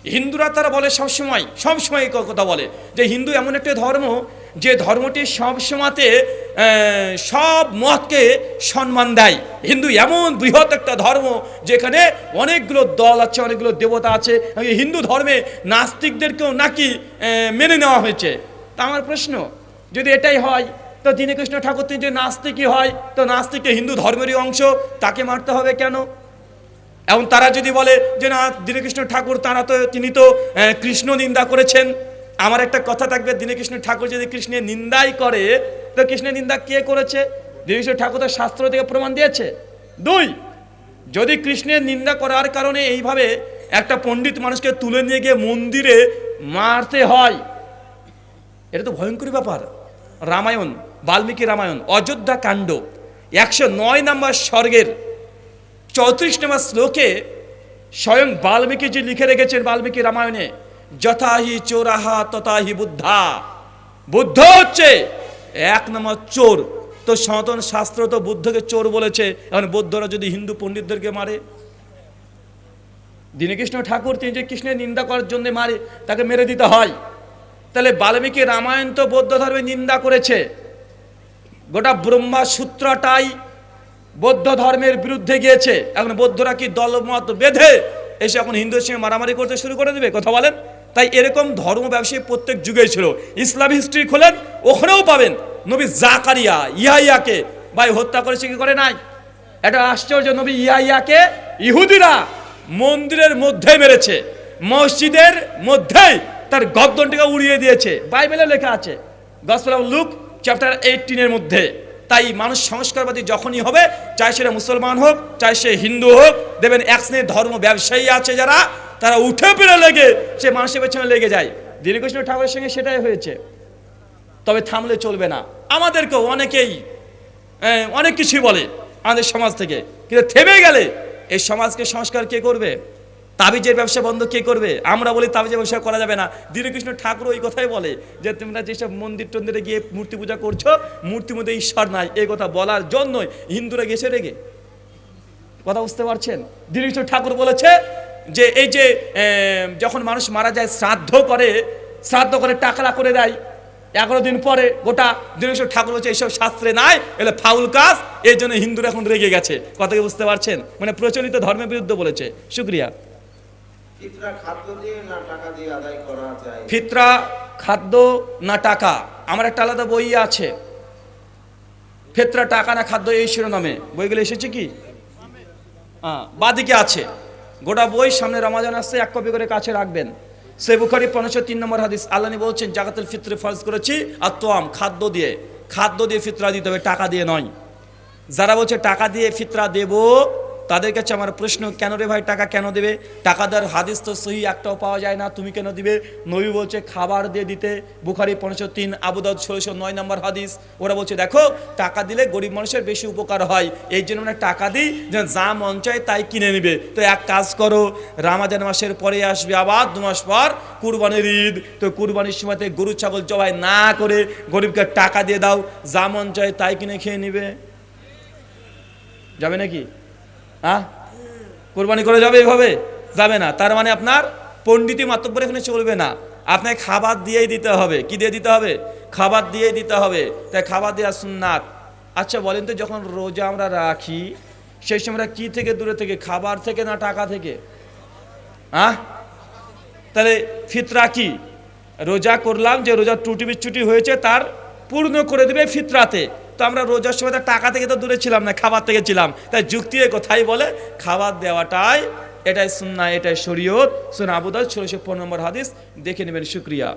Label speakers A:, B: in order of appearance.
A: হিন্দুরা তারা বলে সবসময় এই কথা বলে যে হিন্দু এমন একটা ধর্ম যে ধর্মটি সবসময়তে সব মতকে সম্মান দেয়। হিন্দু এমন বৃহৎ একটা ধর্ম যেখানে অনেকগুলো দল আছে, অনেকগুলো দেবতা আছে। হিন্দু ধর্মে নাস্তিকদেরকেও নাকি মেনে নেওয়া হয়েছে। তা আমার প্রশ্ন, যদি এটাই হয় তো দীনকৃষ্ণ ঠাকুর তিনি যে নাস্তিকই হয়, তো নাস্তিকে হিন্দু ধর্মেরই অংশ, তাকে মারতে হবে কেন? এবং তারা যদি বলে যে না দীনকৃষ্ণ ঠাকুর তিনি তো কৃষ্ণ নিন্দা করেছেন, আমার একটা কথা থাকবে, দীনকৃষ্ণ ঠাকুর যদি কৃষ্ণের নিন্দাই করে তো কৃষ্ণের নিন্দা কে করেছে? দীনকৃষ্ণ ঠাকুর তো শাস্ত্র থেকে প্রমাণ দিয়েছে। 2, যদি কৃষ্ণের নিন্দা করার কারণে এইভাবে একটা পণ্ডিত মানুষকে তুলে নিয়ে গিয়ে মন্দিরে মারতে হয়, এটা তো ভয়ঙ্কর ব্যাপার। রামায়ণ, বাল্মীকি রামায়ণ অযোধ্যা কাণ্ড 109 নম্বর স্বর্গের 34 নম্বর শ্লোকে স্বয়ং বাল্মীকিজি লিখে রেখেছেন বাল্মীকি রামায়ণে, যথাহি চোরাহা তথাহি বুদ্ধা। বুদ্ধ হচ্ছে 1 নম্বর চোর। তো সনাতন শাস্ত্র তো বুদ্ধকে চোর বলেছে, এখন বৌদ্ধরা যদি হিন্দু পণ্ডিতদেরকে মারে, দীনকৃষ্ণ ঠাকুর তিনি যে কৃষ্ণের নিন্দা করার জন্য মারে, তাকে মেরে দিতে হয়। তাহলে বাল্মীকি রামায়ণ তো বৌদ্ধ ধর্মের নিন্দা করেছে, গোটা ব্রহ্মা সূত্রটাই বৌদ্ধ ধর্মের বিরুদ্ধে গিয়েছে। এখন বৌদ্ধরা কি দলমত বেঁধে এসে এখন হিন্দুদের সঙ্গে মারামারি করতে শুরু করে দেবে? কথা বলেন। তাই এরকম ধর্ম ব্যবসায়ী প্রত্যেক যুগেই ছিল। ইসলাম হিস্ট্রি খোলেন, ওখানেও পাবেন নবী জাকারিয়া ইয়াহিয়াকে ভাই হত্যা করেছে কি করে নাই? এটা আশ্চর্য, নবী ইয়াহিয়াকে ইহুদিরা মন্দিরের মধ্যে মেরেছে, মসজিদের মধ্যেই তার গর্দনটাকে উড়িয়ে দিয়েছে, বাইবেলে লেখা আছে গসপেল অফ লুক চ্যাপ্টার 18 মধ্যে। তাই মানুষ সংস্কারবাদী যখনই হবে, চাই সেটা মুসলমান হোক চাই সে হিন্দু হোক, দেখবেন এক শ্রেণীর ধর্ম ব্যবসায়ী আছে যারা তারা উঠে পেরে লেগে সে মানুষের পেছনে লেগে যায়। দীনকৃষ্ণ ঠাকুরের সঙ্গে সেটাই হয়েছে। তবে থামলে চলবে না। আমাদেরকেও অনেকেই অনেক কিছুই বলে আমাদের সমাজ থেকে, কিন্তু থেমে গেলে এই সমাজকে সংস্কার কে করবে? তাবিজের ব্যবসা বন্ধ কে করবে? আমরা বলি তাবিজের ব্যবসা করা যাবে না, দীনকৃষ্ণ ঠাকুর ওই কথাই বলে যে তোমরা যেসব মন্দির টন্দিরে গিয়ে মূর্তি পূজা করছো, মূর্তির মধ্যে ঈশ্বর নাই, এই কথা বলার জন্যই হিন্দুরা গেছে রেগে। কথা বুঝতে পারছেন? দীনকৃষ্ণ ঠাকুর বলেছে যে এই যে যখন মানুষ মারা যায় শ্রাদ্ধ করে টাকলা করে দেয়, 11 দিন পরে গোটা দীনকৃষ্ণ ঠাকুর বলছে এইসব শাস্ত্রে নাই, এলে ফাউল কাজ, এই জন্য হিন্দুরা এখন রেগে গেছে। কথা কি বুঝতে পারছেন? মানে প্রচলিত ধর্মের বিরুদ্ধে বলেছে। শুক্রিয়া। ফিতরা খাদ্য না টাকা, আমার একটা আলাদা বই আছে, ফিতরা টাকা না খাদ্য, এই শিরোনামে বইগুলো এসেছে কি? বাদিকে আছে গোটা বই। সামনে রমাজান আসছে, 1 কপি করে কাছে রাখবেন। সে বুখারী 503 নম্বর হাদিস, আল্লাহ বলছেন জাকাতুল ফিত্রে ফরজ করেছি আর তোয়াম, খাদ্য দিয়ে ফিতরা দিতে হবে, টাকা দিয়ে নয়। যারা বলছে টাকা দিয়ে ফিতরা দেব, তাদের কাছে আমার প্রশ্ন, কেন রে ভাই টাকা কেন দেবে? টাকা দেওয়ার হাদিস তো সহি একটাও পাওয়া যায় না, তুমি কেন দিবে? নবী বলছে খাবার দিয়ে দিতে, বুখারী 503, আবু দাউদ 1609 নম্বর হাদিস। ওরা বলছে দেখো টাকা দিলে গরিব মানুষের বেশি উপকার হয়, এই জন্য আমরা টাকা দিই, যেন যা মন চায় তাই কিনে নেবে। তো এক কাজ করো, রমাজান মাসের পরে আসবে আবার 2 মাস পর কুরবানির ঈদ, তো কুরবানির সময়তে গরু ছাগল জবাই না করে গরিবকে টাকা দিয়ে দাও, যা মন চায় তাই কিনে খেয়ে নেবে। যাবে নাকি? কোরবানি করে যাবে? এভাবে যাবে না। তার মানে আপনার পণ্ডিতি মাতব্বর এখানে চলবে না, আপনাকে খাবার দিয়েই দিতে হবে। কি দিয়ে দিতে হবে? খাবার দিয়েই দিতে হবে। তাই খাবার দেওয়া সুন্নাত। আচ্ছা বলেন তো, যখন রোজা আমরা রাখি সেই সময় কি থেকে দূরে থেকে, খাবার থেকে না টাকা থেকে? তাহলে ফিতরা কি? রোজা করলাম, যে রোজা ত্রুটি বিচ্যুটি হয়েছে তার পূর্ণ করে দেবে ফিতরাতে। তো আমরা রোজার সময় টাকা থেকে তো দূরে ছিলাম না, খাবার থেকে ছিলাম। তাই যুক্তি কোথায় বলে খাবার দেওয়াটাই এটাই সুন্নাহ, এটাই শরীয়ত। সুনান আবু দাউদ 1615 নম্বর হাদিস, দেখে নেবেন। শুকরিয়া।